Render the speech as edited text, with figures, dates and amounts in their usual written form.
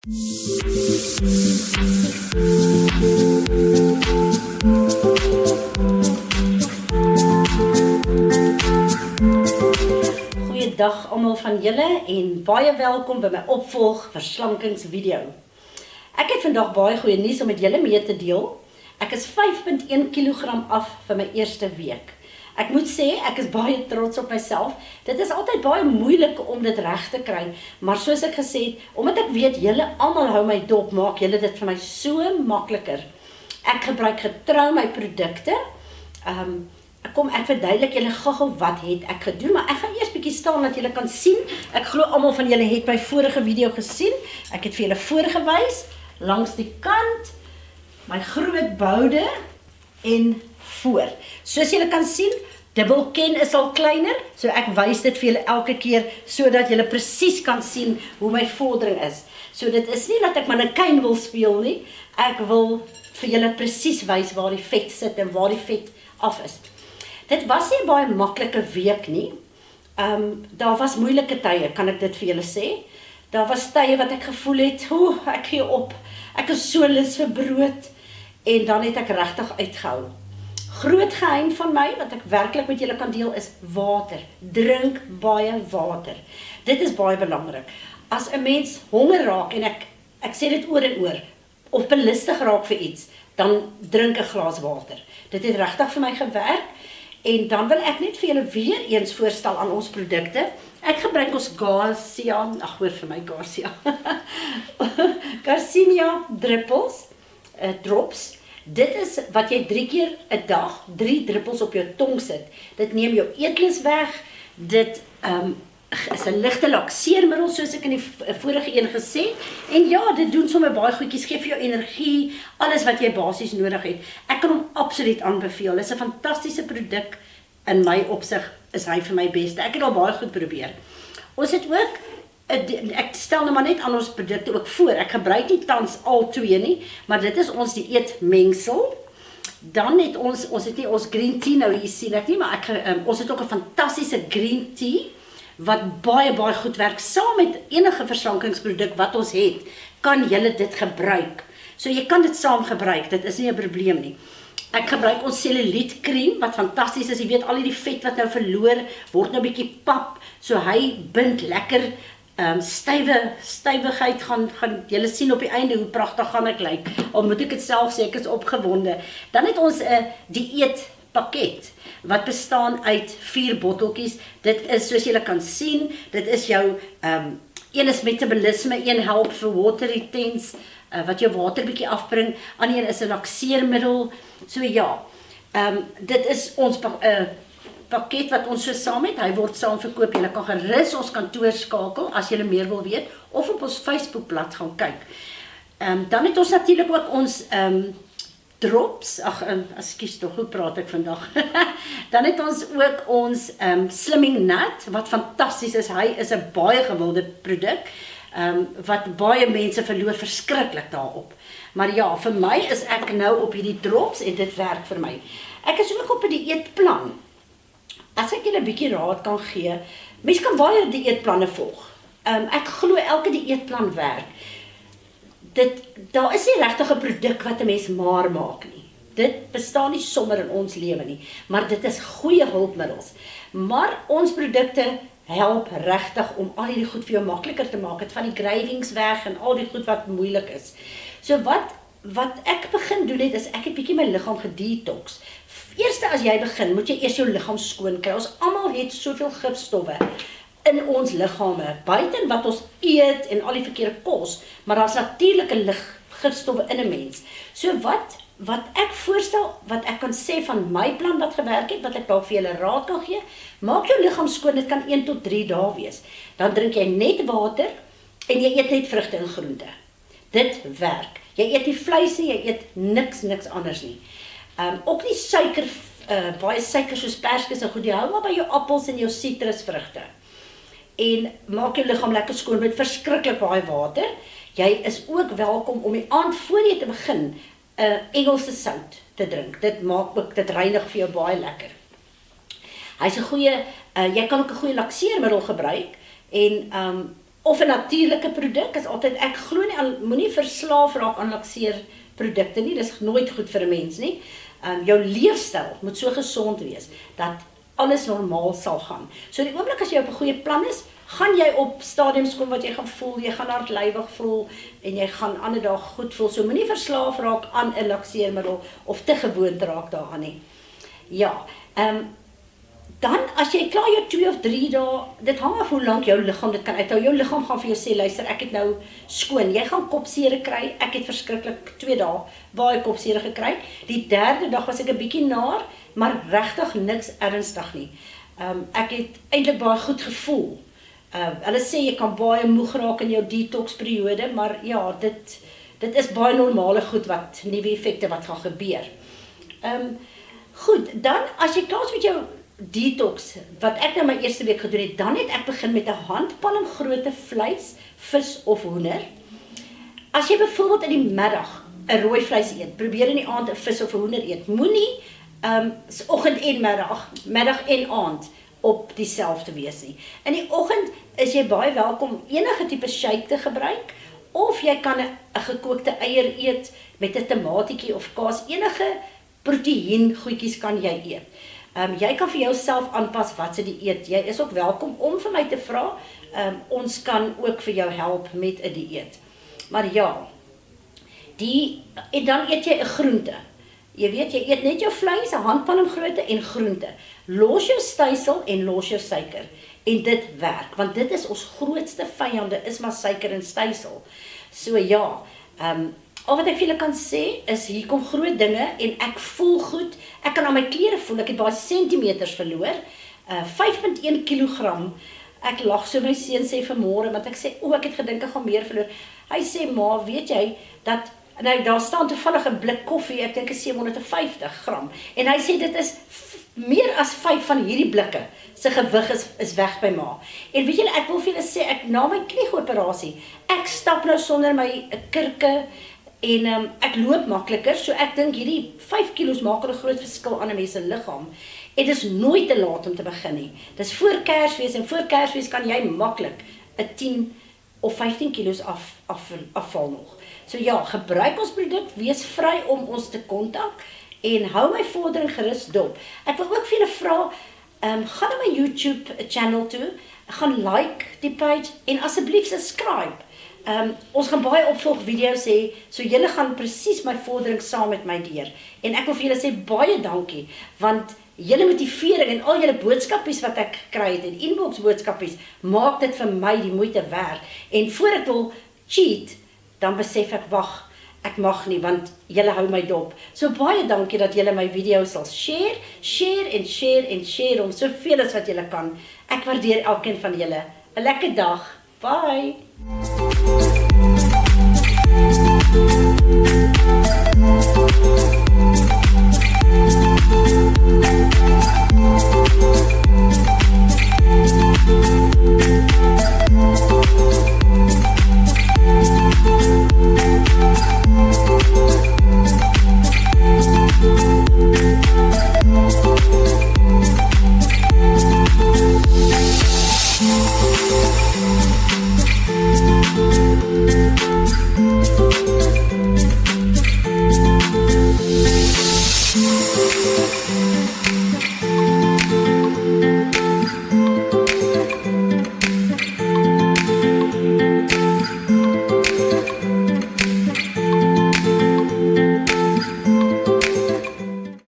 Goeiedag almal van julle en baie welkom by my opvolg verslankingsvideo. Ek het vandag baie goeie nuus om met julle mee te deel. Ek is 5.1 kg af vir my eerste week. Ek moet sê, ek is baie trots op myself. Dit is altyd baie moeilik om dit reg te kry, maar soos ek gesê het, omdat ek weet julle almal hou my dop, maak julle dit vir my so makliker. Ek gebruik getrou my produkte. Ek verduidelik julle gou-gou wat het ek gedoen, maar ek gaan eers bietjie staan dat julle kan sien. Ek glo almal van julle het my vorige video gesien. Ek het vir julle voorgewys langs die kant, my groot boude en voor. Soos julle kan sien, dubbelken is al kleiner, so ek wys dit vir julle elke keer sodat julle presies kan sien hoe my vordering is. So dit is nie dat ek mannequin wil speel nie, ek wil vir julle presies wys waar die vet sit en waar die vet af is. Dit was nie 'n baie maklike week nie. Daar was moeilike tye, kan ek dit vir julle sê. Daar was tye wat ek gevoel het, ek gee op. Ek is so lus vir brood en dan het ek regtig uitgehou. Groot geheim van my, wat ek werklik met julle kan deel, is water. Drink baie water. Dit is baie belangrik. As 'n mens honger raak, en ek sê dit oor en oor, of belustig raak vir iets, dan drink 'n glas water. Dit het regtig vir my gewerk, en dan wil ek net vir julle weer eens voorstel aan ons produkte. Ek gebruik ons Garcia, hoor vir my Garcia, Garcinia druppels, drops. Dit is wat jy 3 keer 'n dag, 3 druppels op jou tong sit. Dit neem jou eetlus weg, dit is 'n ligte lakseermiddel, soos ek in die vorige een gesê, en ja, dit doen sommer baie goedjies, gee vir jou energie, alles wat jy basies nodig het. Ek kan hom absoluut aanbeveel, dit is 'n fantastiese produk, in my opsig is hy vir my beste. Ek het al baie goed probeer. Ons het ook, ek stel nou maar net aan ons produkte ook voor, ek gebruik nie tans al 2 nie, maar dit is ons dieetmengsel. Dan het ons het nie ons green tea nou hier sien ek nie, maar ons het ook 'n fantastiese green tea, wat baie goed werk, saam met enige verslankingsproduct wat ons het, kan julle dit gebruik. So jy kan dit saam gebruik, dit is nie 'n probleem nie. Ek gebruik ons cellulietkream, wat fantasties is, jy weet al die vet wat nou verloor, word nou bietjie pap, so hy bind lekker, stywigheid gaan julle sien op die einde hoe pragtig gaan ek lyk, al moet ek dit self sê, ek is opgewonde. Dan het ons 'n dieetpakket, wat bestaan uit 4 botteltjies, dit is soos julle kan sien, dit is jou, een is metabolisme, een help vir water retention, wat jou water bietjie afbring, ander een is 'n lakseermiddel, so ja, dit is ons pakket wat ons so saam het, hy word saam verkoop, julle kan gerus ons kantoor skakel, as julle meer wil weet, of op ons Facebookblad gaan kyk. Dan het ons natuurlik ook ons drops, ekskuus tog, hoe praat ek vandag? Dan het ons ook ons Slimming Nut, wat fantasties is, hy is 'n baie gewilde produk, wat baie mense verloor verskriklik daarop. Maar ja, vir my is ek nou op hierdie drops en dit werk vir my. Ek is ook op 'n dieetplan. As ek julle 'n bietjie raad kan gee, mens kan baie dieetplanne volg. Ek glo elke dieetplan werk. Daar is nie regtig 'n produk wat 'n mens maar maak nie. Dit bestaan nie sommer in ons lewe nie, maar dit is goeie hulpmiddels. Maar ons produkte help regtig om al die goed vir jou makliker te maak, het van die cravings weg en al die goed wat moeilik is. So wat ek begin doen het, is ek het bietjie my liggaam gedetox. Eerste as jy begin, moet jy eers jou liggaam skoon kry. Ons almal het soveel gifstowwe in ons liggame, buiten wat ons eet en al die verkeerde kos, maar daar's natuurlike gifstowwe in 'n mens. So wat ek voorstel, wat ek kan sê van my plan wat gewerk het, wat ek dalk vir julle raad kan gee, maak jou liggaam skoon, dit kan 1 tot 3 dae wees. Dan drink jy net water en jy eet net vrugte en groente. Dit werk. Jy eet nie vleis nie, jy eet niks anders nie. Ook nie suiker, baie suiker soos perskes en goed, jy hou maar by jou appels en jou sitrusvrugte. En maak jou liggaam lekker skoon met verskriklik baie water. Jy is ook welkom om die aand voor jy te begin Engelse sout te drink. Dit reinig vir jou baie lekker. Hy's 'n goeie, jy kan ook 'n goeie lakseermiddel gebruik en of 'n natuurlike produk, is altyd, ek glo nie, moenie verslaaf raak aan lakseerprodukte nie, dis nooit goed vir 'n mens nie. Jou leefstyl moet so gesond wees, dat alles normaal sal gaan. So die oomblik as jy op 'n goeie plan is, gaan jy op stadiums kom wat jy gaan voel, jy gaan hartlywig voel, en jy gaan ander dae goed voel, so moenie verslaaf raak aan 'n lakseermiddel, of te gewoond raak daaraan nie. Ja, dan, as jy klaar jou 2 of 3 dae, dit hang af hoe lank jou liggaam dit kan uithou. Jou liggaam gaan vir jou sê, luister, ek het nou skoon, jy gaan kopseere kry, ek het verskriklik 2 dae baie kopseere gekry. Die 3de dag was ek 'n bietjie naar, maar regtig niks ernstig nie. Ek het eintlik baie goed gevoel. Hulle sê jy kan baie moeg raak in jou detox periode, maar ja, dit is baie normale goed wat, nuwe effekte wat gaan gebeur. Goed, dan as jy klaar is met jou detox, wat ek nou my eerste week gedoen het, dan het ek begin met 'n handpalm grootte vleis, vis of hoender. As jy byvoorbeeld in die middag 'n rooi vleis eet, probeer in die aand 'n vis of 'n hoender eet. Moenie oggend en middag en aand op dieselfde wees nie. In die oggend is jy baie welkom enige tipe shake te gebruik, of jy kan 'n gekookte eier eet met 'n tamaatjie of kaas. Enige proteïen goedjies kan jy eet. Jy kan vir jouself aanpas wat se dieet. Jy is ook welkom om vir my te vra. Ons kan ook vir jou help met 'n dieet. Maar ja, en dan eet jy 'n groente. Jy weet, jy eet net jou vleis, 'n handpalmgrootte en groente. Los jou stysel en los jou suiker. En dit werk, want dit is ons grootste vyande, is maar suiker en stysel. So ja, al wat ek vir julle kan sê, is hier kom groot dinge, en ek voel goed, ek kan aan my klere voel, ek het baie centimeters verloor, 5.1 kilogram, ek lag so, my seun sê vanmôre, want ek sê, ek het gedink ek gaan meer verloor. Hy sê, ma, weet jy, dat, nou, daar staan toevallig 'n blik koffie, ek dink is 750 gram, en hy sê, dit is meer as 5 van hierdie blikke, sy gewig is weg by ma. En weet julle, ek wil vir julle sê, na my knieoperasie, ek stap nou sonder my kurke, en ek loop makliker, so ek dink hierdie 5 kilos maak 'n groot verskil aan 'n mens se liggaam. En dit is nooit te laat om te begin nie. Dis voor Kersfees, en voor Kersfees kan jy maklik 'n 10 of 15 kilos afval nog. So ja, gebruik ons produk, wees vry om ons te kontak, en hou my vordering gerus dop. Ek wil ook vir julle vra, gaan na my YouTube channel toe, gaan like die page, en asseblief subscribe. Ons gaan baie opvolgvideo's hê, so julle gaan presies my vordering saam met my deur. En ek wil vir julle sê baie dankie, want julle motivering en al julle boodskapies wat ek kry het, en inbox boodskapies, maak dit vir my die moeite werd. En voor ek wil cheat, dan besef ek, wag, ek mag nie, want julle hou my dop. So baie dankie dat julle my video sal share om soveel as wat julle kan. Ek waardeer elkeen van julle. 'n lekker dag. Bye!